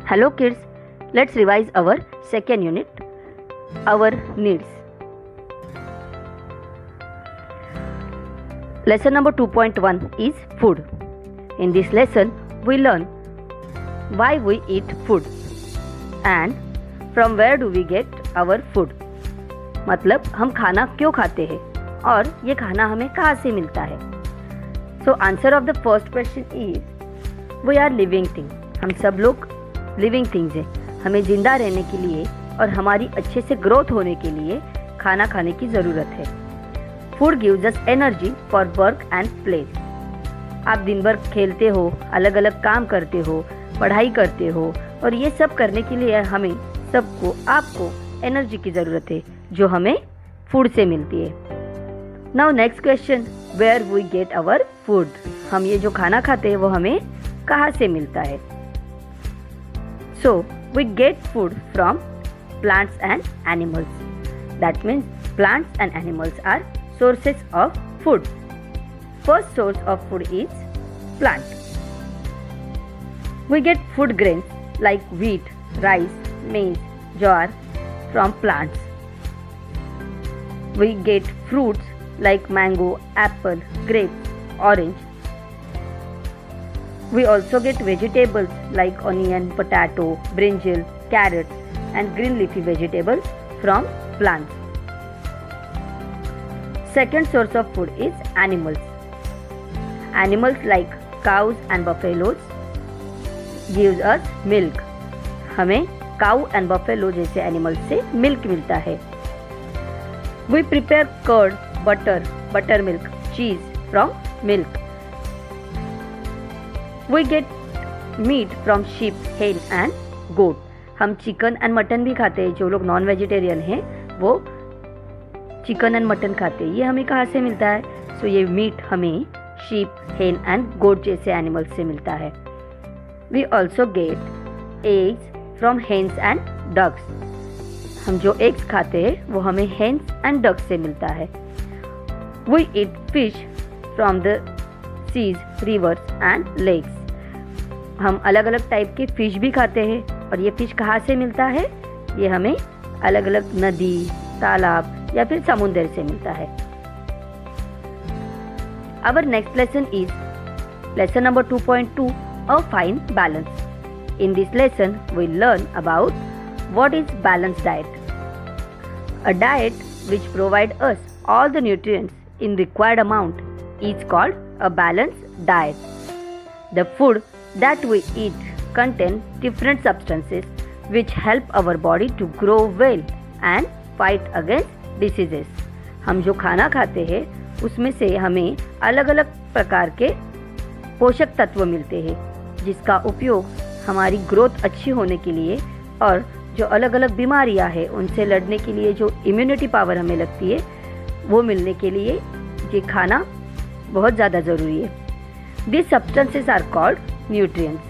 Hello kids, let's revise our second unit, our needs. Lesson number 2.1 is food. In this lesson, we learn why we eat food and from where do we get our food. मतलब हम खाना क्यों खाते हैं और ये खाना हमें कहाँ से मिलता है. So answer of the first question is we are living thing. हम सब लोग लिविंग थिंग्स हैं. हमें ज़िंदा रहने के लिए और हमारी अच्छे से ग्रोथ होने के लिए खाना खाने की ज़रूरत है. Food gives us energy for work and play. आप दिन भर खेलते हो, अलग अलग काम करते हो, पढ़ाई करते हो और ये सब करने के लिए हमें सबको आपको एनर्जी की ज़रूरत है जो हमें फूड से मिलती है. Now next question, where we get our food. हम ये जो खाना खाते हैं वो हमें कहाँ से मिलता है. So, we get food from plants and animals. That means plants and animals are sources of food. First source of food is plant. We get food grains like wheat, rice, maize, jowar from plants. We get fruits like mango, apple, grape, orange. We also get vegetables like onion, potato, brinjal, carrot and green leafy vegetables from plants. Second source of food is animals. Animals like cows and buffaloes gives us milk. हमें cow and buffalo जैसे animals से milk मिलता है. We prepare curd, butter, buttermilk, cheese from milk. We get meat from sheep, hen and goat. हम chicken and mutton भी खाते हैं. जो लोग नॉन वेजिटेरियन हैं वो चिकन एंड मटन खाते हैं. ये हमें कहाँ से मिलता है. सो ये मीट हमें शीप, हेन एंड गोट जैसे एनिमल्स से मिलता है. We also get eggs from hens and ducks. हम जो एग्स खाते हैं वो हमें हेन्स एंड डक्स से मिलता है. We eat fish from the seas, rivers and lakes. हम अलग अलग टाइप के फिश भी खाते हैं और ये फिश कहाँ से मिलता है. ये हमें अलग अलग नदी, तालाब या फिर समुद्र से मिलता है. Our next lesson is lesson number 2.2, a fine balance. In this lesson, we learn about what is balanced diet. A diet which provides us all the nutrients in required amount is called a balanced diet. The food that we eat contain different substances which help our body to grow well and fight against diseases. हम जो खाना खाते हैं उसमें से हमें अलग अलग प्रकार के पोषक तत्व मिलते हैं जिसका उपयोग हमारी ग्रोथ अच्छी होने के लिए और जो अलग अलग बीमारियां हैं उनसे लड़ने के लिए जो इम्यूनिटी पावर हमें लगती है वो मिलने के लिए ये खाना बहुत ज़्यादा ज़रूरी है. These substances are called nutrients.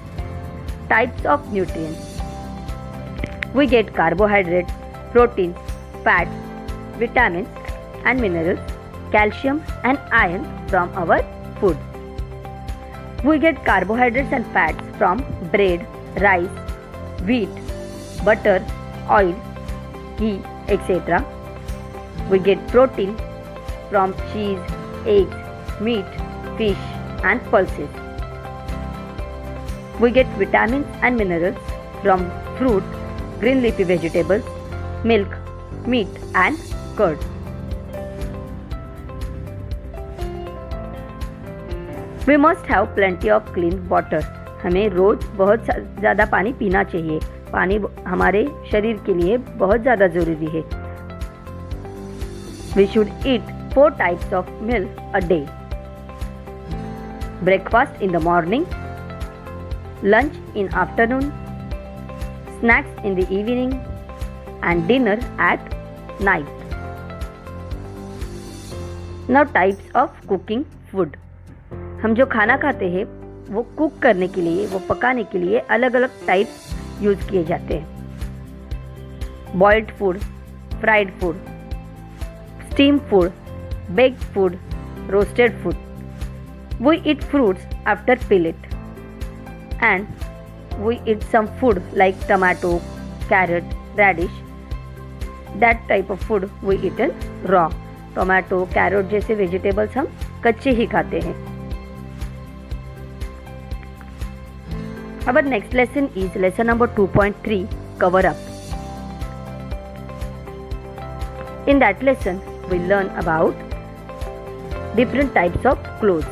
Types of nutrients. We get carbohydrates, proteins, fats, vitamins and minerals, calcium and iron from our food. We get carbohydrates and fats from bread, rice, wheat, butter, oil, ghee, etc. We get protein from cheese, eggs, meat, fish and pulses. We get vitamins and minerals from fruit, green leafy vegetables, milk, meat and curd. We must have plenty of clean water. हमें रोज बहुत ज़्यादा पानी पीना चाहिए. पानी हमारे शरीर के लिए बहुत ज़्यादा ज़रूरी है. We should eat 4 types of meal a day. Breakfast in the morning, lunch in afternoon, snacks in the evening and dinner at night. Now types of cooking food. हम जो खाना खाते हैं वो कुक करने के लिए, वो पकाने के लिए अलग अलग टाइप्स यूज़ किए जाते हैं. Boiled food, fried food, steam food, baked food, roasted food. We eat fruits after peel it and we eat some food like tomato, carrot, radish. That type of food we eat in raw. Tomato, carrot जैसे vegetables हम कच्चे ही खाते हैं. Our next lesson is lesson number 2.3, cover up. In that lesson, we learn about different types of clothes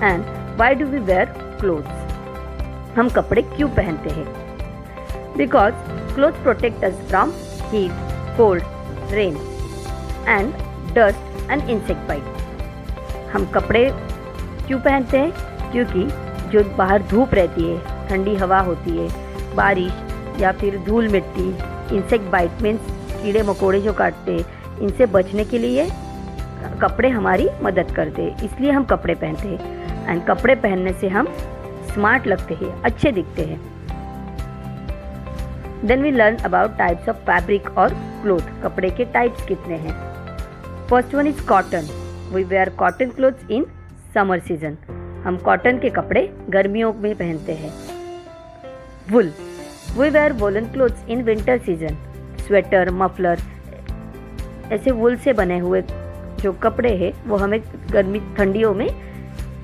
and why do we wear clothes. हम कपड़े क्यों पहनते हैं? Because clothes protect us from heat, cold, rain and dust and insect bite. हम कपड़े क्यों पहनते हैं? क्योंकि जो बाहर धूप रहती है, ठंडी हवा होती है, बारिश या फिर धूल मिट्टी, इंसेक्ट बाइट मीन्स कीड़े मकोड़े जो काटते हैं, इनसे बचने के लिए कपड़े हमारी मदद करते हैं. इसलिए हम कपड़े पहनते हैं. एंड कपड़े पहनने से हम स्मार्ट लगते हैं, अच्छे दिखते हैं. Then we learn about types of fabric और क्लोथ. कपड़े के टाइप्स कितने हैं? First one is cotton. We wear cotton clothes in summer season. हम कॉटन के कपड़े गर्मियों में पहनते हैं. Wool. We wear woollen clothes in winter season. Sweater, muffler, ऐसे वुल से बने हुए जो कपड़े हैं वो हमें गर्मी ठंडियों में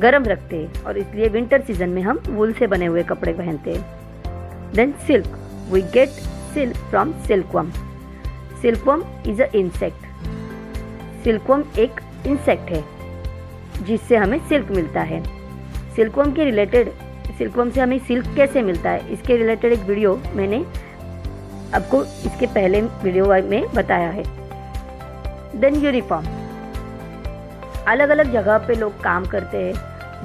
गर्म रखते हैं और इसलिए विंटर सीजन में हम वुल से बने हुए कपड़े पहनते हैं. Then silk. We get silk from silkworm. Silkworm is a insect. Silkworm एक इंसेक्ट है जिससे हमें सिल्क मिलता है. सिल्कवर्म के रिलेटेड, सिल्कवर्म से हमें सिल्क कैसे मिलता है, इसके रिलेटेड एक वीडियो मैंने आपको इसके पहले वीडियो में बताया है. Then uniform. अलग अलग जगह पे लोग काम करते हैं,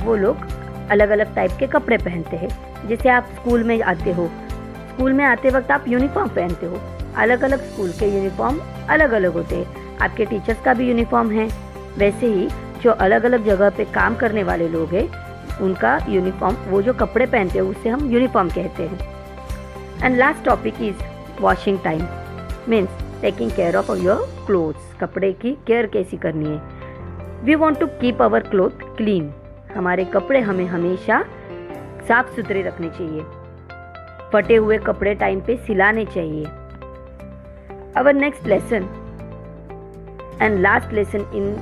वो लोग अलग अलग टाइप के कपड़े पहनते हैं. जैसे आप स्कूल में आते हो, स्कूल में आते वक्त आप यूनिफॉर्म पहनते हो. अलग अलग स्कूल के यूनिफॉर्म अलग अलग होते हैं. आपके टीचर्स का भी यूनिफॉर्म है. वैसे ही जो अलग अलग जगह पे काम करने वाले लोग हैं उनका यूनिफॉर्म, वो जो कपड़े पहनते हैं उससे हम यूनिफॉर्म कहते हैं. And last topic is washing time. Means taking care of your clothes. कपड़े की केयर कैसी करनी है. We want to keep our cloth clean. हमारे कपड़े हमें हमेशा साफ सुथरे रखने चाहिए. फटे हुए कपड़े टाइम पे सिलाने चाहिए. Our next lesson and last lesson in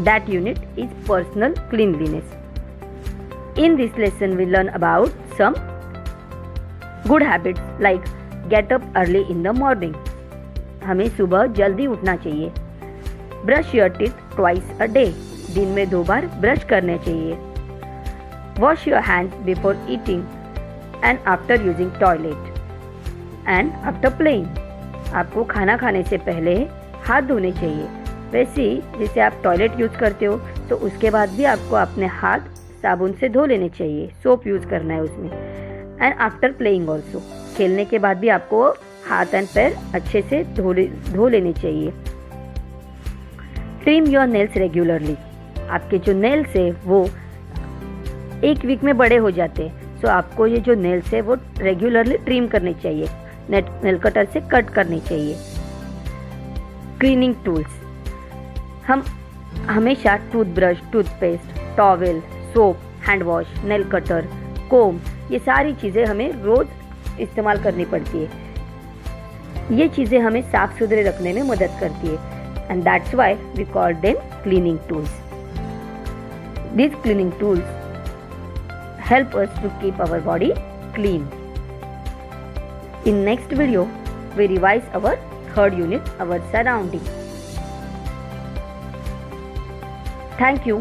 that unit is personal cleanliness. In this lesson we learn about some good habits like get up early in the morning. हमें सुबह जल्दी उठना चाहिए. Brush your teeth twice a day. दिन में 2 बार brush करने चाहिए. Wash your hands before eating and after using toilet and after playing. आपको खाना खाने से पहले हाथ धोने चाहिए. वैसे ही जैसे आप टॉयलेट यूज करते हो तो उसके बाद भी आपको अपने हाथ साबुन से धो लेने चाहिए. सोप यूज करना है उसमें. And after playing also. खेलने के बाद भी आपको हाथ एंड पैर अच्छे से धो लेने चाहिए. Trim your nails regularly. आपके जो नेल्स है वो 1 वीक में बड़े हो जाते हैं. सो आपको ये जो नेल्स है वो रेगुलरली ट्रिम करने चाहिए. नेल कटर से कट करनी चाहिए. Cleaning tools. हम हमेशा toothbrush, toothpaste, towel, soap, hand wash, nail cutter, comb, ये सारी चीज़ें हमें रोज़ इस्तेमाल करनी पड़ती है. ये चीज़ें हमें साफ सुथरे रखने में मदद करती है. And that's why we call them cleaning tools. These cleaning tools help us to keep our body clean. In next video, we revise our 3rd unit, our surrounding. Thank you.